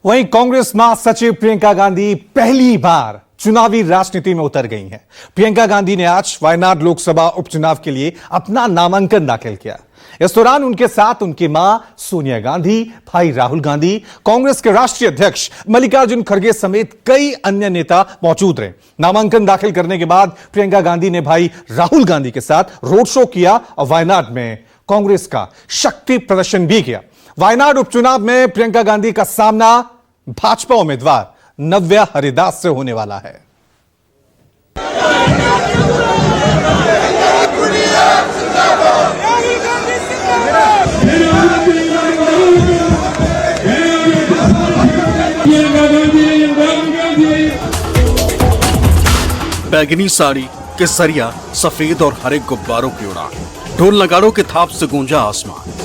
वहीं कांग्रेस महासचिव प्रियंका गांधी पहली बार चुनावी राजनीति में उतर गई हैं। प्रियंका गांधी ने आज वायनाड लोकसभा उपचुनाव के लिए अपना नामांकन दाखिल किया। इस दौरान उनके साथ उनकी मां सोनिया गांधी, भाई राहुल गांधी, कांग्रेस के राष्ट्रीय अध्यक्ष मल्लिकार्जुन खड़गे समेत कई अन्य नेता मौजूद रहे। नामांकन दाखिल करने के बाद प्रियंका गांधी ने भाई राहुल गांधी के साथ रोड शो किया और वायनाड में कांग्रेस का शक्ति प्रदर्शन भी किया। वायनाड उपचुनाव में प्रियंका गांधी का सामना भाजपा उम्मीदवार नव्या हरिदास से होने वाला है। बैगनी साड़ी, केसरिया, सफेद और हरे गुब्बारों की उड़ान, ढोल नगाड़ों के थाप से गूंजा आसमान।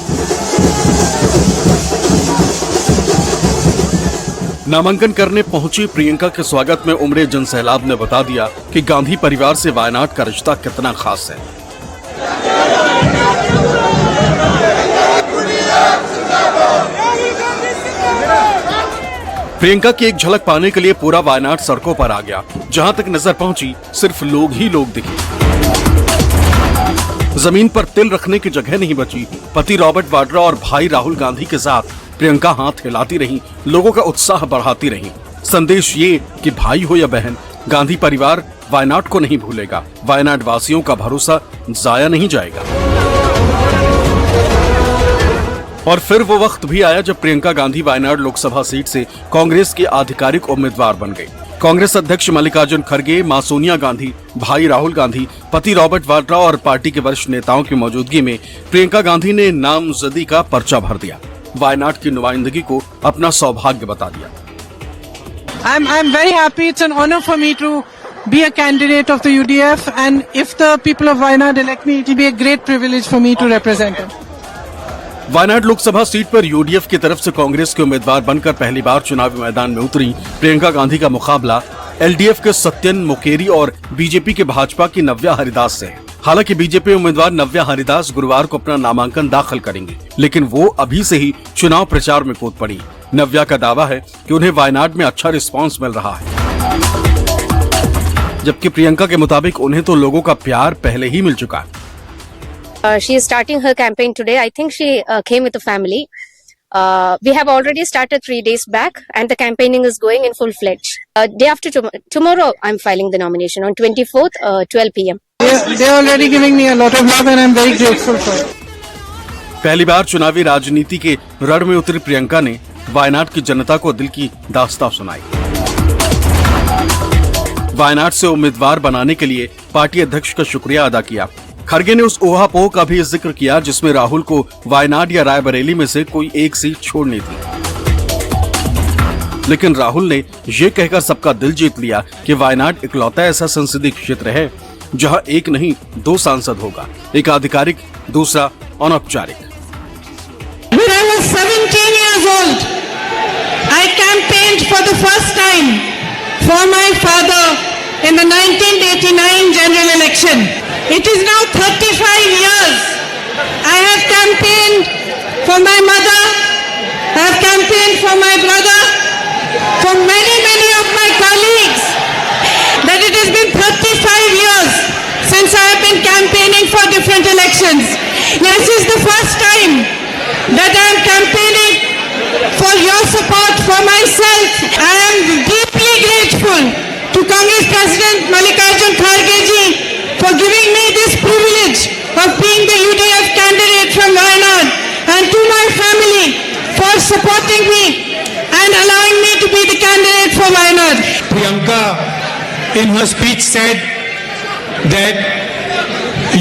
नामांकन करने पहुंची प्रियंका के स्वागत में उमड़े जनसैलाब ने बता दिया कि गांधी परिवार से वायनाड का रिश्ता कितना खास है। प्रियंका की एक झलक पाने के लिए पूरा वायनाड सड़कों पर आ गया। जहां तक नजर पहुंची सिर्फ लोग ही लोग दिखे। जमीन पर तिल रखने की जगह नहीं बची। पति रॉबर्ट वाड्रा और भाई राहुल गांधी के साथ प्रियंका हाथ हिलाती रही, लोगों का उत्साह बढ़ाती रही। संदेश ये कि भाई हो या बहन, गांधी परिवार वायनाड को नहीं भूलेगा। वायनाड वासियों का भरोसा जाया नहीं जाएगा। और फिर वो वक्त भी आया जब प्रियंका गांधी वायनाड लोकसभा सीट से कांग्रेस की आधिकारिक उम्मीदवार बन गई। कांग्रेस अध्यक्ष मल्लिकार्जुन खड़गे, मां सोनिया गांधी, भाई राहुल गांधी, पति रॉबर्ट वाड्रा और पार्टी के वरिष्ठ नेताओं की मौजूदगी में प्रियंका गांधी ने नामजदगी का पर्चा भर दिया। वायनाड की नुमाइंदगी को अपना सौभाग्य बता दिया। I'm very happy. It's an honor for me to be a candidate of the UDF, and if the people of Wayanad elect me, it will be a great privilege for me to represent them. Wayanad Lok Sabha seat पर UDF की तरफ से कांग्रेस के उम्मीदवार बनकर पहली बार चुनावी मैदान में उतरी प्रियंका गांधी का मुकाबला एलडीएफ के सत्यन मुकेरी और बीजेपी के भाजपा की नव्या हरिदास से है। हालांकि बीजेपी उम्मीदवार नव्या हरिदास गुरुवार को अपना नामांकन दाखिल करेंगे, लेकिन वो अभी से ही चुनाव प्रचार में कूद पड़ी। नव्या का दावा है कि उन्हें वायनाड में अच्छा रिस्पांस मिल रहा है, जबकि प्रियंका के मुताबिक उन्हें तो लोगों का प्यार पहले ही मिल चुका है। She is starting her campaign today. I think she came with a family. We have already started 3 days back, and the campaigning is going in full-fledged. Day after tomorrow, I'm filing the nomination on 24th, 12 p.m. They are already giving me a lot of love, and I'm very grateful for it. पहली बार चुनावी राजनीति के रण में उतरी प्रियंका ने वायनाड की जनता को दिल की दास्तां सुनाई। वायनाड से उम्मीदवार बनाने के लिए पार्टी अध्यक्ष का शुक्रिया अदा किया। खड़गे ने उस ऊहापोह का भी जिक्र किया जिसमें राहुल को वायनाड या रायबरेली में से कोई एक सीट छोड़नी थी, लेकिन राहुल ने ये कहकर सबका दिल जीत लिया कि वायनाड इकलौता ऐसा संसदीय क्षेत्र है जहां एक नहीं 2 सांसद होगा, एक आधिकारिक, दूसरा अनौपचारिक। When I was 17 years old, I campaigned for the first time for my father in the 1989 general election. It is now 35 years. I have campaigned for my mother, I have campaigned for my brother, for many of my colleagues. That it has been 35 years since I have been campaigning for different elections. This is the first time that I am campaigning for your support for myself. I am deeply grateful to Congress President Mallikaarjun Kharge ji for giving me this privilege of being the UDF candidate from Wayanad, and to my family for supporting me and allowing me to be the candidate for Wayanad. Priyanka in her speech said that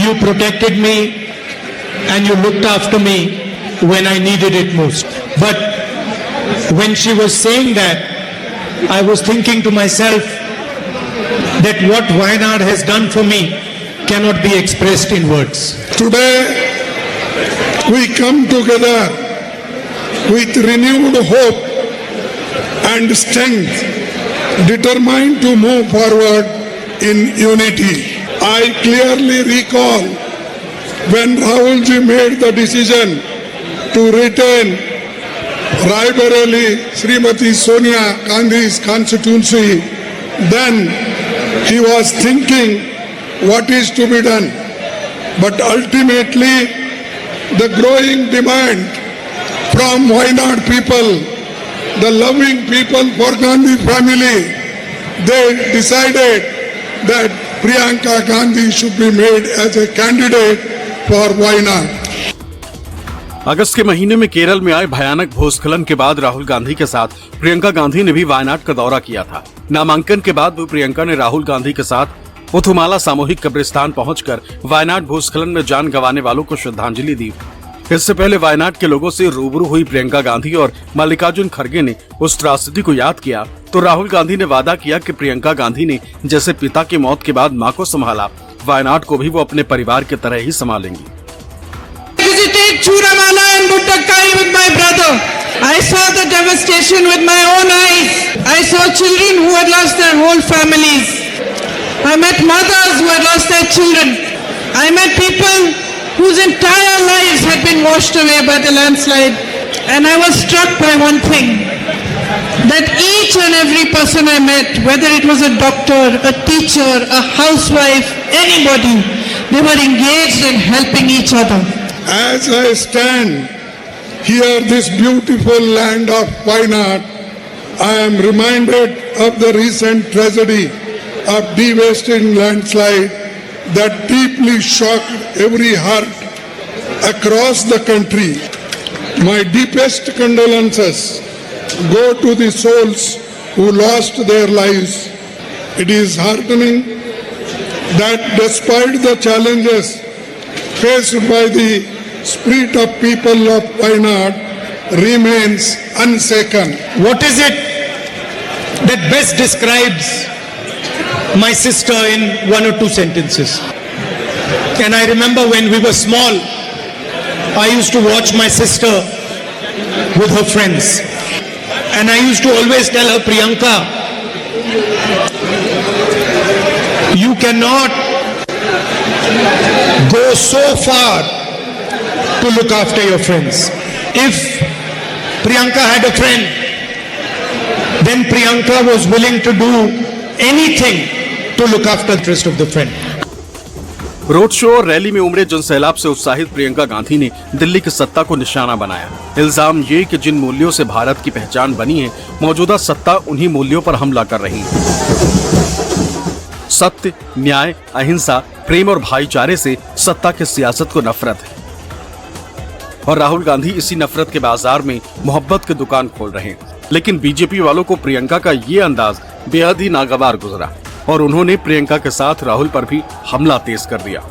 you protected me and you looked after me when I needed it most. But when she was saying that, I was thinking to myself that what Wayanad has done for me cannot be expressed in words. Today we come together with renewed hope and strength, determined to move forward in unity. I clearly recall when Rahulji made the decision to retain Raebareli, Srimati Sonia Gandhi's constituency, then he was thinking what is to be done. But ultimately, the growing demand from Wayanad people, the loving people for Gandhi family, they decided that Priyanka Gandhi should be made as a candidate for Wayanad. अगस्त के महीने में केरल में आए भयानक भूस्खलन के बाद राहुल गांधी के साथ प्रियंका गांधी ने भी वायनाड का दौरा किया था। नामांकन के बाद भी प्रियंका ने राहुल गांधी के साथ पुथुमाला सामूहिक कब्रिस्तान पहुंचकर वायनाड भूस्खलन में जान गंवाने वालों को श्रद्धांजलि दी। इससे पहले वायनाड के लोगों से रूबरू हुई प्रियंका गांधी और मल्लिकार्जुन खड़गे ने उस त्रासदी को याद किया तो राहुल गांधी ने वादा किया कि प्रियंका गांधी ने जैसे पिता की मौत के बाद मां को संभाला, वायनाड को भी वो अपने परिवार की तरह ही संभालेंगी। Visited Churamala and Buttakkai with my brother. I saw the devastation with my own eyes. I saw children who had lost their whole families. I met mothers who had lost their children. I met people whose entire lives had been washed away by the landslide. And I was struck by one thing, that each and every person I met, whether it was a doctor, a teacher, a housewife, anybody, they were engaged in helping each other. As I stand here, this beautiful land of Wayanad, I am reminded of the recent tragedy of devastating landslide that deeply shocked every heart across the country. My deepest condolences go to the souls who lost their lives. It is heartening that despite the challenges faced by the spirit of people of Wayanad remains unshaken. What is it that best describes my sister in one or two sentences? And I remember when we were small, I used to watch my sister with her friends. And I used to always tell her, Priyanka, you cannot go so far to look after your friends. If Priyanka had a friend, then Priyanka was willing to do anything to look after the rest of the friend. Road show और rally में उमड़े जनसैलाब से उत्साहित प्रियंका गांधी ने दिल्ली की सत्ता को निशाना बनाया। इल्जाम ये कि जिन मूल्यों से भारत की पहचान बनी है, मौजूदा सत्ता उन्हीं मूल्यों पर हमला कर रही है। सत्य, न्याय, अहिंसा, प्रेम और भाईचारे से सत्ता की सियासत को नफरत है और राहुल गांधी इसी नफरत के बाजार में मोहब्बत की दुकान खोल रहे हैं। लेकिन बीजेपी वालों को प्रियंका का ये अंदाज बेहद ही नागवार गुजरा और उन्होंने प्रियंका के साथ राहुल पर भी हमला तेज कर दिया।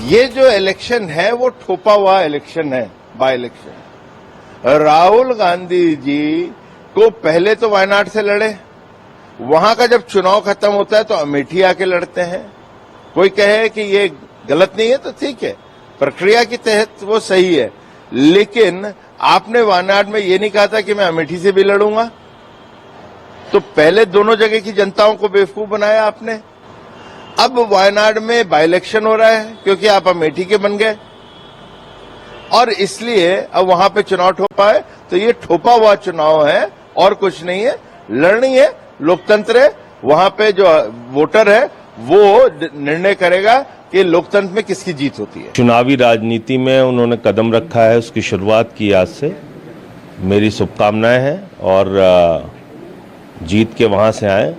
ये जो इलेक्शन है वो ठोपा हुआ इलेक्शन है, बाय इलेक्शन। राहुल गांधी जी को पहले तो वायनाड से लड़े, वहां का जब चुनाव खत्म होता है तो अमेठी आके लड़ते हैं। कोई कहे कि ये गलत नहीं है तो ठीक है, प्रक्रिया के तहत वो सही है, लेकिन आपने वायनाड में ये नहीं कहा था कि मैं अमेठी से भी लड़ूंगा। तो पहले दोनों जगह की जनताओं को बेवकूफ बनाया आपने। अब वायनाड में बाय इलेक्शन हो रहा है क्योंकि आप अमेठी के बन गए और इसलिए अब वहां पे चुनाव ठोपा है। तो ये ठोपा हुआ चुनाव है और कुछ नहीं है, लड़नी है, लोकतंत्र है। वहां पे जो वोटर है वो निर्णय करेगा कि लोकतंत्र में किसकी जीत होती है। चुनावी राजनीति में उन्होंने कदम रखा है, उसकी शुरुआत की आज से। मेरी शुभकामनाएं हैं और जीत के वहाँ से आए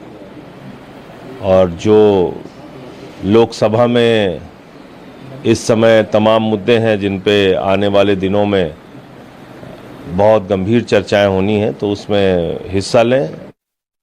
और जो लोकसभा में इस समय तमाम मुद्दे हैं जिन पे आने वाले दिनों में बहुत गंभीर चर्चाएं होनी हैं, तो उसमें हिस्सा लें